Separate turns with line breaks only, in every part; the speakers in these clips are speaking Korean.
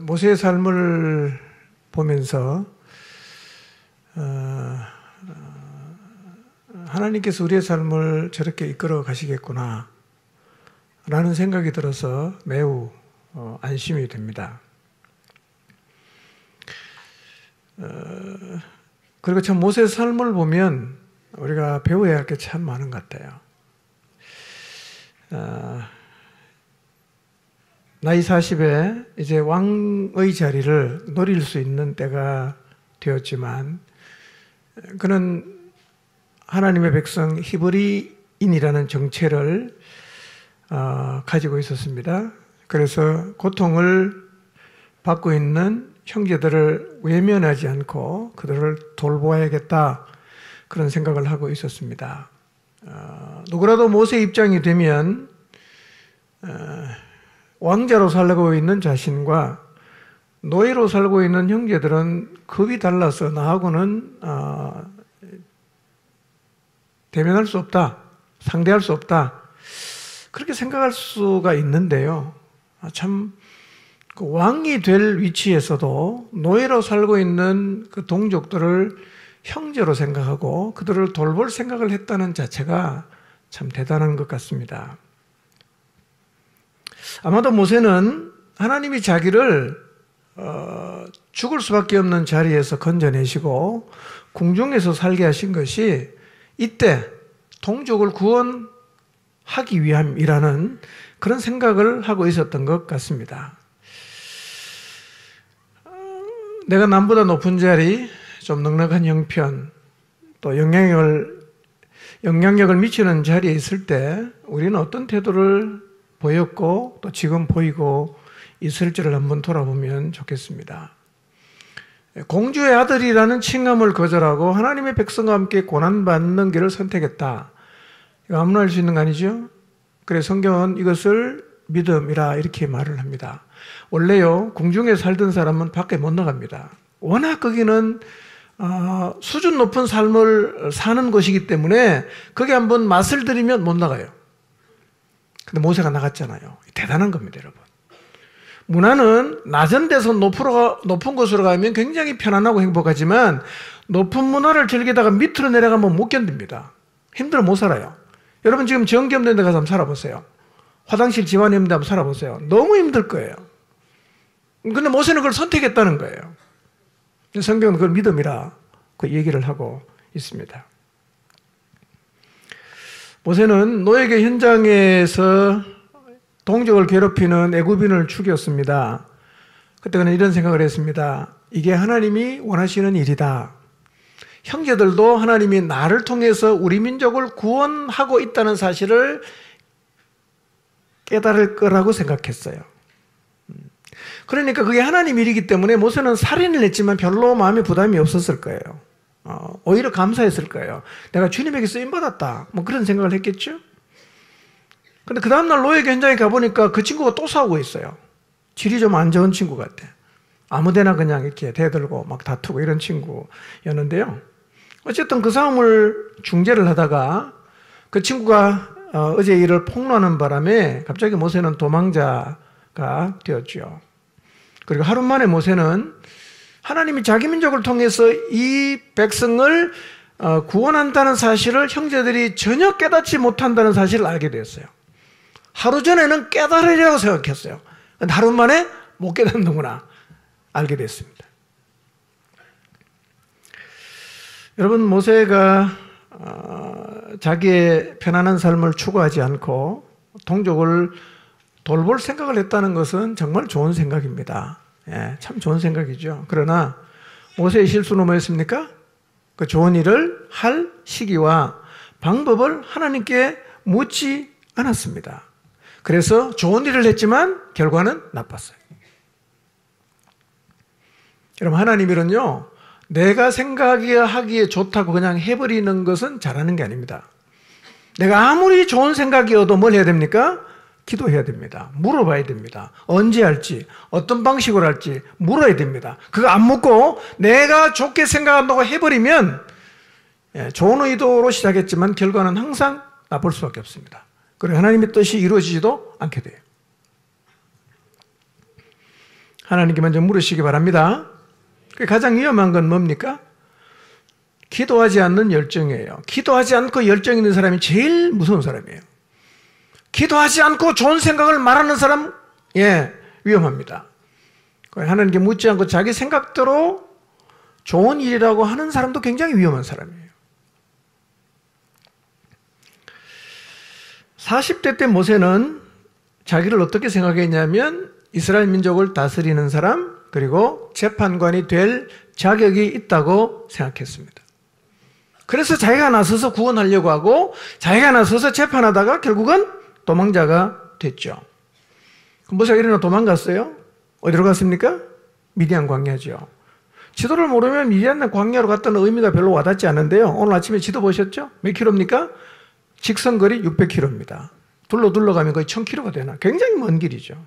모세의 삶을 보면서 하나님께서 우리의 삶을 저렇게 이끌어 가시겠구나 라는 생각이 들어서 매우 안심이 됩니다. 그리고 참 모세의 삶을 보면 우리가 배워야 할 게 참 많은 것 같아요. 나이 40에 이제 왕의 자리를 노릴 수 있는 때가 되었지만 그는 하나님의 백성 히브리인이라는 정체를 가지고 있었습니다. 그래서 고통을 받고 있는 형제들을 외면하지 않고 그들을 돌보아야겠다 그런 생각을 하고 있었습니다. 누구라도 모세 입장이 되면 왕자로 살고 있는 자신과 노예로 살고 있는 형제들은 급이 달라서 나하고는 대면할 수 없다, 상대할 수 없다 그렇게 생각할 수가 있는데요. 참 그 왕이 될 위치에서도 노예로 살고 있는 그 동족들을 형제로 생각하고 그들을 돌볼 생각을 했다는 자체가 참 대단한 것 같습니다. 아마도 모세는 하나님이 자기를 죽을 수밖에 없는 자리에서 건져내시고 궁중에서 살게 하신 것이 이때 동족을 구원하기 위함이라는 그런 생각을 하고 있었던 것 같습니다. 내가 남보다 높은 자리, 좀 넉넉한 형편, 또 영향력을 미치는 자리에 있을 때 우리는 어떤 태도를 보였고 또 지금 보이고 있을지를 한번 돌아보면 좋겠습니다. 공주의 아들이라는 칭함을 거절하고 하나님의 백성과 함께 고난받는 길을 선택했다. 이거 아무나 할 수 있는 거 아니죠? 그래서 성경은 이것을 믿음이라 이렇게 말을 합니다. 원래요, 궁중에 살던 사람은 밖에 못 나갑니다. 워낙 거기는 수준 높은 삶을 사는 곳이기 때문에 거기 한번 맛을 들이면 못 나가요. 근데 모세가 나갔잖아요. 대단한 겁니다, 여러분. 문화는 낮은 데서 높은 곳으로 가면 굉장히 편안하고 행복하지만 높은 문화를 즐기다가 밑으로 내려가면 못 견딥니다. 힘들어 못 살아요. 여러분 지금 전기 없는 데 가서 한번 살아보세요. 화장실 집안이 없는 데 한번 살아보세요. 너무 힘들 거예요. 근데 모세는 그걸 선택했다는 거예요. 성경은 그걸 믿음이라 그 얘기를 하고 있습니다. 모세는 노예계 현장에서 동족을 괴롭히는 애굽인을 죽였습니다. 그때 그는 이런 생각을 했습니다. 이게 하나님이 원하시는 일이다. 형제들도 하나님이 나를 통해서 우리 민족을 구원하고 있다는 사실을 깨달을 거라고 생각했어요. 그러니까 그게 하나님 일이기 때문에 모세는 살인을 했지만 별로 마음에 부담이 없었을 거예요. 오히려 감사했을 거예요. 내가 주님에게 쓰임받았다. 뭐 그런 생각을 했겠죠? 근데 그 다음날 노예계 현장에 가보니까 그 친구가 또 싸우고 있어요. 질이 좀 안 좋은 친구 같아. 아무데나 그냥 이렇게 대들고 막 다투고 이런 친구였는데요. 어쨌든 그 싸움을 중재를 하다가 그 친구가 어제 일을 폭로하는 바람에 갑자기 모세는 도망자가 되었죠. 그리고 하루 만에 모세는 하나님이 자기 민족을 통해서 이 백성을 구원한다는 사실을 형제들이 전혀 깨닫지 못한다는 사실을 알게 되었어요. 하루 전에는 깨달으려고 생각했어요. 근데 하루 만에 못 깨닫는구나 알게 됐습니다. 여러분, 모세가 자기의 편안한 삶을 추구하지 않고 동족을 돌볼 생각을 했다는 것은 정말 좋은 생각입니다. 예, 참 좋은 생각이죠. 그러나 모세의 실수는 뭐였습니까? 그 좋은 일을 할 시기와 방법을 하나님께 묻지 않았습니다. 그래서 좋은 일을 했지만 결과는 나빴어요. 여러분, 하나님 일은요, 내가 생각하기에 좋다고 그냥 해버리는 것은 잘하는 게 아닙니다. 내가 아무리 좋은 생각이어도 뭘 해야 됩니까? 기도해야 됩니다. 물어봐야 됩니다. 언제 할지, 어떤 방식으로 할지 물어야 됩니다. 그거 안 묻고 내가 좋게 생각한다고 해버리면 좋은 의도로 시작했지만 결과는 항상 나쁠 수밖에 없습니다. 그리고 하나님의 뜻이 이루어지지도 않게 돼요. 하나님께 먼저 물으시기 바랍니다. 가장 위험한 건 뭡니까? 기도하지 않는 열정이에요. 기도하지 않고 열정 있는 사람이 제일 무서운 사람이에요. 기도하지 않고 좋은 생각을 말하는 사람, 위험합니다. 하나님께 묻지 않고 자기 생각대로 좋은 일이라고 하는 사람도 굉장히 위험한 사람이에요. 40대 때 모세는 자기를 어떻게 생각했냐면 이스라엘 민족을 다스리는 사람, 그리고 재판관이 될 자격이 있다고 생각했습니다. 그래서 자기가 나서서 구원하려고 하고 자기가 나서서 재판하다가 결국은 도망자가 됐죠. 모세가 이리나 도망갔어요? 어디로 갔습니까? 미디안 광야죠. 지도를 모르면 미디안 광야로 갔다는 의미가 별로 와닿지 않은데요. 오늘 아침에 지도 보셨죠? 몇 킬로입니까? 직선거리 600킬로입니다. 둘러가면 거의 1000킬로가 되나? 굉장히 먼 길이죠.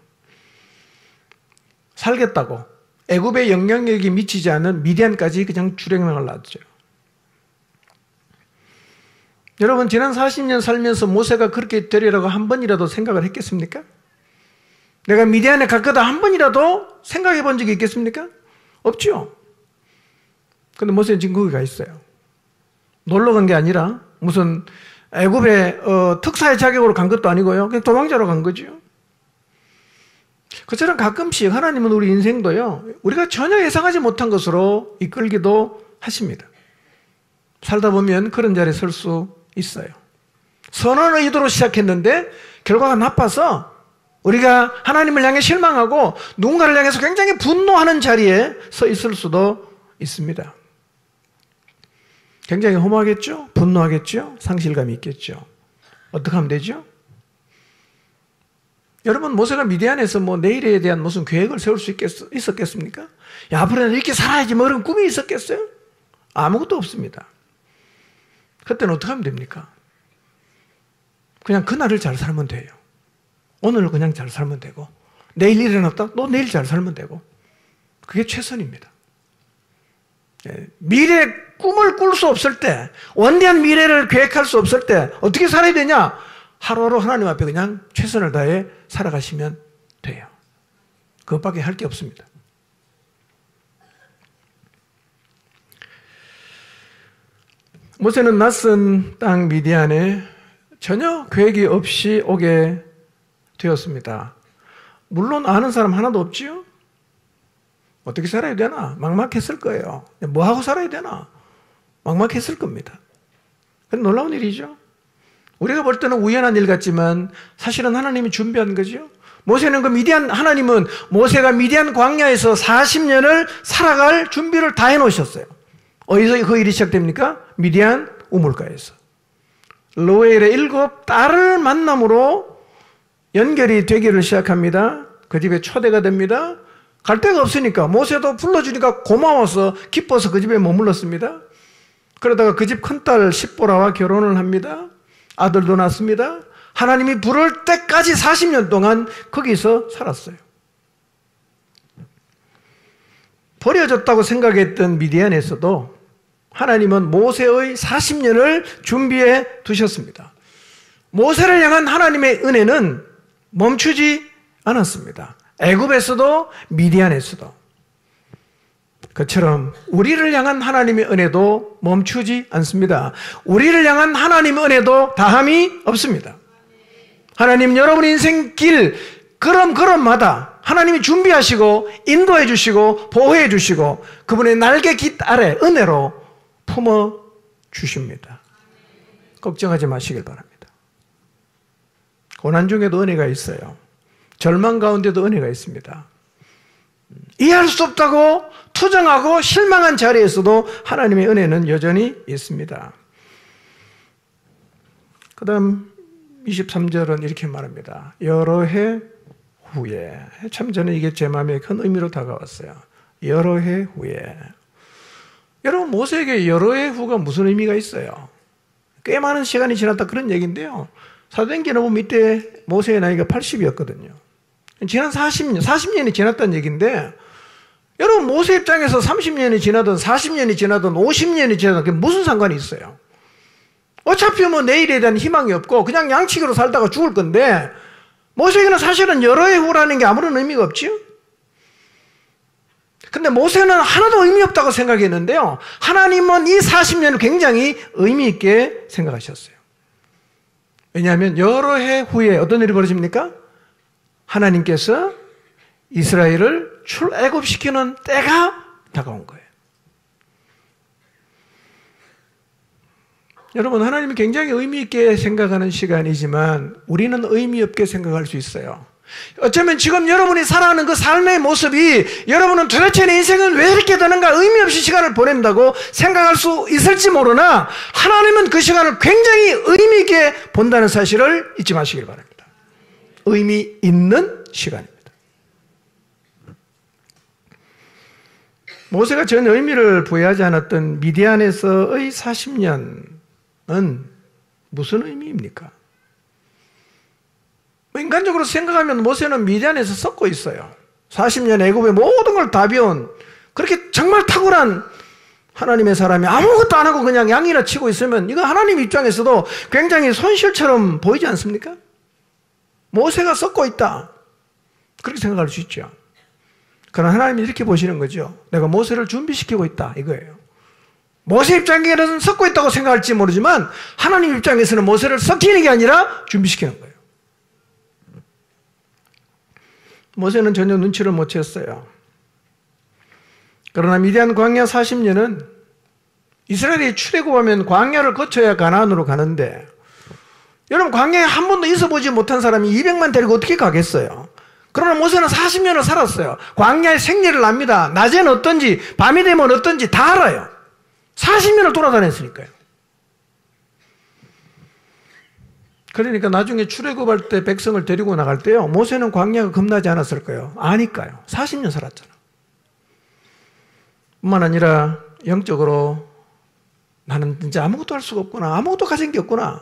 살겠다고 애굽의 영향력이 미치지 않는 미디안까지 그냥 주랭랑을 놨죠. 여러분, 지난 40년 살면서 모세가 그렇게 되리라고 한 번이라도 생각을 했겠습니까? 내가 미디안에 갈 거다 한 번이라도 생각해 본 적이 있겠습니까? 없죠. 근데 모세는 지금 거기 가 있어요. 놀러 간 게 아니라 무슨 애굽의 특사의 자격으로 간 것도 아니고요. 그냥 도망자로 간 거죠. 그처럼 가끔씩 하나님은 우리 인생도요, 우리가 전혀 예상하지 못한 것으로 이끌기도 하십니다. 살다 보면 그런 자리에 설 수 있어요. 선한 의도로 시작했는데 결과가 나빠서 우리가 하나님을 향해 실망하고 누군가를 향해서 굉장히 분노하는 자리에 서 있을 수도 있습니다. 굉장히 허무하겠죠? 분노하겠죠? 상실감이 있겠죠? 어떻게 하면 되죠? 여러분, 모세가 미디안에서 내일에 대한 무슨 계획을 세울 수 있었겠습니까? 야, 앞으로는 이렇게 살아야지 뭐 그런 꿈이 있었겠어요? 아무것도 없습니다. 그때는 어떻게 하면 됩니까? 그냥 그날을 잘 살면 돼요. 오늘을 그냥 잘 살면 되고, 내일 일어났다? 또 내일 잘 살면 되고, 그게 최선입니다. 미래 꿈을 꿀 수 없을 때, 원대한 미래를 계획할 수 없을 때 어떻게 살아야 되냐? 하루하루 하나님 앞에 그냥 최선을 다해 살아가시면 돼요. 그것밖에 할 게 없습니다. 모세는 낯선 땅 미디안에 전혀 계획이 없이 오게 되었습니다. 물론 아는 사람 하나도 없지요? 어떻게 살아야 되나? 막막했을 거예요. 뭐하고 살아야 되나? 막막했을 겁니다. 그건 놀라운 일이죠. 우리가 볼 때는 우연한 일 같지만 사실은 하나님이 준비한 거죠. 모세는 하나님은 모세가 미디안 광야에서 40년을 살아갈 준비를 다 해놓으셨어요. 어디서 그 일이 시작됩니까? 미디안 우물가에서. 로엘의 7 딸을 만남으로 연결이 되기를 시작합니다. 그 집에 초대가 됩니다. 갈 데가 없으니까 모세도 불러주니까 고마워서 기뻐서 그 집에 머물렀습니다. 그러다가 그 집 큰딸 십보라와 결혼을 합니다. 아들도 낳습니다. 하나님이 부를 때까지 40년 동안 거기서 살았어요. 버려졌다고 생각했던 미디안에서도 하나님은 모세의 40년을 준비해 두셨습니다. 모세를 향한 하나님의 은혜는 멈추지 않았습니다. 애굽에서도 미디안에서도. 그처럼 우리를 향한 하나님의 은혜도 멈추지 않습니다. 우리를 향한 하나님의 은혜도 다함이 없습니다. 하나님, 여러분 인생 길 걸음걸음마다 하나님이 준비하시고 인도해 주시고 보호해 주시고 그분의 날개 깃 아래 은혜로 품어 주십니다. 걱정하지 마시길 바랍니다. 고난 중에도 은혜가 있어요. 절망 가운데도 은혜가 있습니다. 이해할 수 없다고 투정하고 실망한 자리에서도 하나님의 은혜는 여전히 있습니다. 그 다음 23절은 이렇게 말합니다. 여러 해 후에. 참 저는 이게 제 마음에 큰 의미로 다가왔어요. 여러 해 후에. 여러분, 모세에게 여러 해 후가 무슨 의미가 있어요? 꽤 많은 시간이 지났다 그런 얘기인데요. 사도행전에 보면 이때 모세의 나이가 80이었거든요. 지난 40년이 지났다는 얘기인데 여러분 모세 입장에서 30년이 지나든 40년이 지나든 50년이 지나든 그게 무슨 상관이 있어요? 어차피 뭐 내일에 대한 희망이 없고 그냥 양치기로 살다가 죽을 건데 모세에게는 사실은 여러 해 후라는 게 아무런 의미가 없지요? 근데 모세는 하나도 의미 없다고 생각했는데요. 하나님은 이 40년을 굉장히 의미 있게 생각하셨어요. 왜냐하면 여러 해 후에 어떤 일이 벌어집니까? 하나님께서 이스라엘을 출애굽시키는 때가 다가온 거예요. 여러분, 하나님이 굉장히 의미 있게 생각하는 시간이지만 우리는 의미 없게 생각할 수 있어요. 어쩌면 지금 여러분이 살아가는 그 삶의 모습이 여러분은 도대체 내 인생은 왜 이렇게 되는가 의미 없이 시간을 보낸다고 생각할 수 있을지 모르나 하나님은 그 시간을 굉장히 의미 있게 본다는 사실을 잊지 마시길 바랍니다. 의미 있는 시간입니다. 모세가 전혀 의미를 부여하지 않았던 미디안에서의 40년은 무슨 의미입니까? 인간적으로 생각하면 모세는 미디안에서 썩고 있어요. 40년 애굽의 모든 걸 다 배운 그렇게 정말 탁월한 하나님의 사람이 아무것도 안 하고 그냥 양이나 치고 있으면 이거 하나님 입장에서도 굉장히 손실처럼 보이지 않습니까? 모세가 썩고 있다. 그렇게 생각할 수 있죠. 그러나 하나님이 이렇게 보시는 거죠. 내가 모세를 준비시키고 있다 이거예요. 모세 입장에서는 썩고 있다고 생각할지 모르지만 하나님 입장에서는 모세를 썩히는 게 아니라 준비시키는 거예요. 모세는 전혀 눈치를 못 챘어요. 그러나 미디안 광야 40년은 이스라엘이 출애굽하면 광야를 거쳐야 가나안으로 가는데 여러분 광야에 한 번도 있어보지 못한 사람이 200만 데리고 어떻게 가겠어요? 그러나 모세는 40년을 살았어요. 광야의 생리를 압니다. 낮에는 어떤지 밤이 되면 어떤지 다 알아요. 40년을 돌아다녔으니까요. 그러니까 나중에 출애굽할 때 백성을 데리고 나갈 때요. 모세는 광야가 겁나지 않았을 거예요. 아니까요. 40년 살았잖아. 뿐만 아니라 영적으로 나는 진짜 아무것도 할 수가 없구나. 아무것도 가진 게 없구나.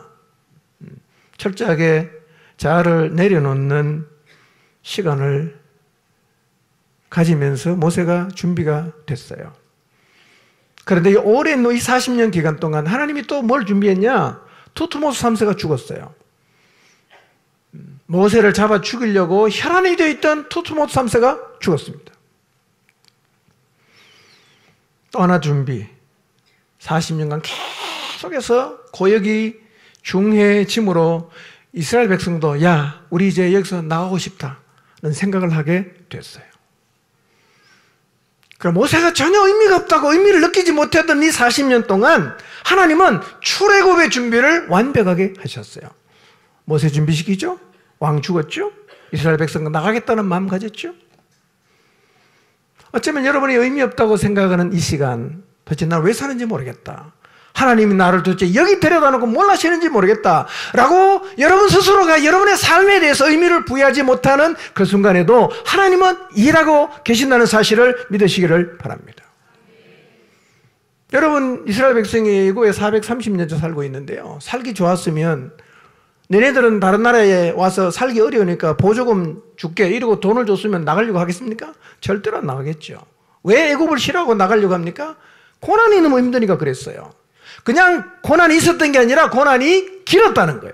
철저하게 자아를 내려놓는 시간을 가지면서 모세가 준비가 됐어요. 그런데 이 오랜 이 40년 기간 동안 하나님이 또 뭘 준비했냐? 투트모스 3세가 죽었어요. 모세를 잡아 죽이려고 혈안이 되어 있던 투트모스 3세가 죽었습니다. 또 하나 준비. 40년간 계속해서 고역이 중해짐으로 이스라엘 백성도 야, 우리 이제 여기서 나가고 싶다는 생각을 하게 됐어요. 그럼 모세가 전혀 의미가 없다고 의미를 느끼지 못했던 이 40년 동안 하나님은 출애굽의 준비를 완벽하게 하셨어요. 모세 준비시키죠? 왕 죽었죠? 이스라엘 백성은 나가겠다는 마음 가졌죠? 어쩌면 여러분이 의미 없다고 생각하는 이 시간 도대체 나 왜 사는지 모르겠다. 하나님이 나를 도대체 여기 데려다 놓고 뭘 하시는지 모르겠다 라고 여러분 스스로가 여러분의 삶에 대해서 의미를 부여하지 못하는 그 순간에도 하나님은 일하고 계신다는 사실을 믿으시기를 바랍니다. 여러분 이스라엘 백성이 애굽에 430년째 살고 있는데요. 살기 좋았으면 너네들은 다른 나라에 와서 살기 어려우니까 보조금 줄게 이러고 돈을 줬으면 나가려고 하겠습니까? 절대로 안 나가겠죠. 왜 애굽을 싫어하고 나가려고 합니까? 고난이 너무 힘드니까 그랬어요. 그냥 고난이 있었던 게 아니라 고난이 길었다는 거예요.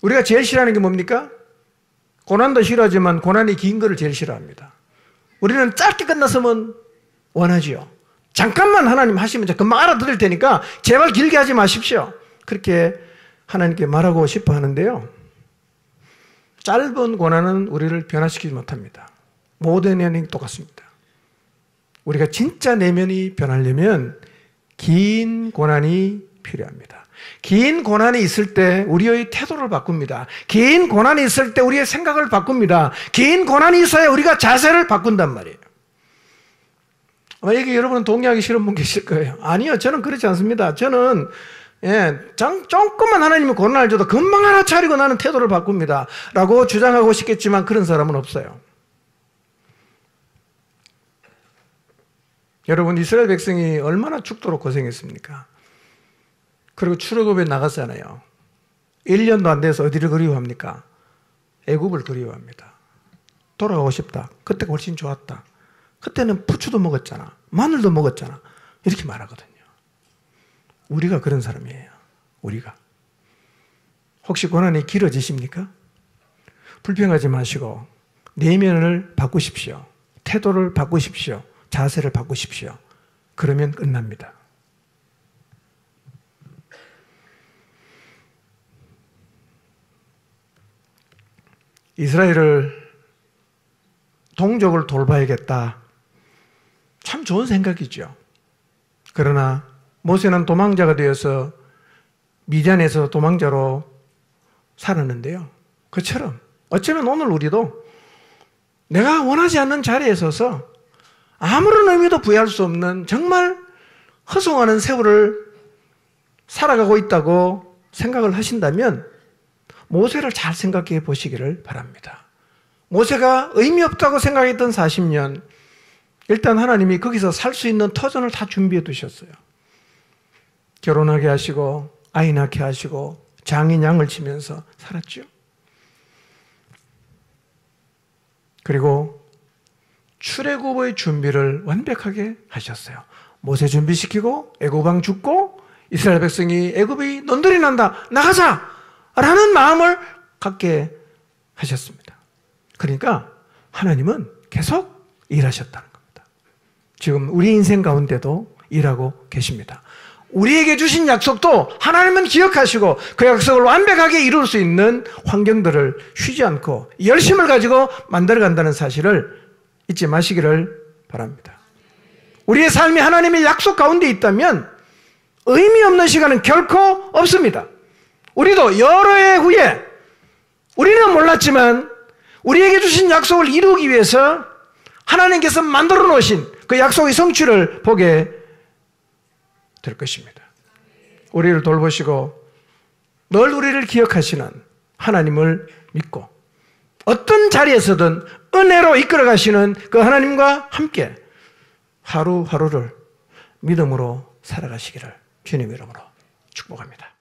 우리가 제일 싫어하는 게 뭡니까? 고난도 싫어하지만 고난이 긴 거를 제일 싫어합니다. 우리는 짧게 끝났으면 원하지요. 잠깐만 하나님 하시면 금방 알아들을 테니까 제발 길게 하지 마십시오. 그렇게 하나님께 말하고 싶어 하는데요. 짧은 고난은 우리를 변화시키지 못합니다. 모든 연행이 똑같습니다. 우리가 진짜 내면이 변하려면 긴 고난이 필요합니다. 긴 고난이 있을 때 우리의 태도를 바꿉니다. 긴 고난이 있을 때 우리의 생각을 바꿉니다. 긴 고난이 있어야 우리가 자세를 바꾼단 말이에요. 여기 여러분은 동의하기 싫은 분 계실 거예요. 아니요, 저는 그렇지 않습니다. 저는 조금만 하나님이 고난을 줘도 금방 알아차리고 나는 태도를 바꿉니다 라고 주장하고 싶겠지만 그런 사람은 없어요. 여러분 이스라엘 백성이 얼마나 죽도록 고생했습니까? 그리고 출애굽에 나갔잖아요. 1년도 안 돼서 어디를 그리워합니까? 애굽을 그리워합니다. 돌아가고 싶다. 그때가 훨씬 좋았다. 그때는 부추도 먹었잖아. 마늘도 먹었잖아. 이렇게 말하거든요. 우리가 그런 사람이에요. 우리가. 혹시 고난이 길어지십니까? 불평하지 마시고 내면을 바꾸십시오. 태도를 바꾸십시오. 자세를 바꾸십시오. 그러면 끝납니다. 이스라엘을 동족을 돌봐야겠다. 참 좋은 생각이죠. 그러나 모세는 도망자가 되어서 미디안에서 도망자로 살았는데요. 그처럼 어쩌면 오늘 우리도 내가 원하지 않는 자리에 서서 아무런 의미도 부여할 수 없는 정말 허송하는 세월을 살아가고 있다고 생각을 하신다면 모세를 잘 생각해 보시기를 바랍니다. 모세가 의미 없다고 생각했던 40년, 일단 하나님이 거기서 살 수 있는 터전을 다 준비해 두셨어요. 결혼하게 하시고 아이 낳게 하시고 장인 양을 치면서 살았죠. 그리고 출애굽의 준비를 완벽하게 하셨어요. 모세 준비시키고 애굽 왕 죽고 이스라엘 백성이 애굽이 넌들이 난다 나가자 라는 마음을 갖게 하셨습니다. 그러니까 하나님은 계속 일하셨다는 겁니다. 지금 우리 인생 가운데도 일하고 계십니다. 우리에게 주신 약속도 하나님은 기억하시고 그 약속을 완벽하게 이룰 수 있는 환경들을 쉬지 않고 열심을 가지고 만들어간다는 사실을 잊지 마시기를 바랍니다. 우리의 삶이 하나님의 약속 가운데 있다면 의미 없는 시간은 결코 없습니다. 우리도 여러 해 후에 우리는 몰랐지만 우리에게 주신 약속을 이루기 위해서 하나님께서 만들어 놓으신 그 약속의 성취를 보게 될 것입니다. 우리를 돌보시고 늘 우리를 기억하시는 하나님을 믿고 어떤 자리에서든 은혜로 이끌어 가시는 그 하나님과 함께 하루하루를 믿음으로 살아가시기를 주님의 이름으로 축복합니다.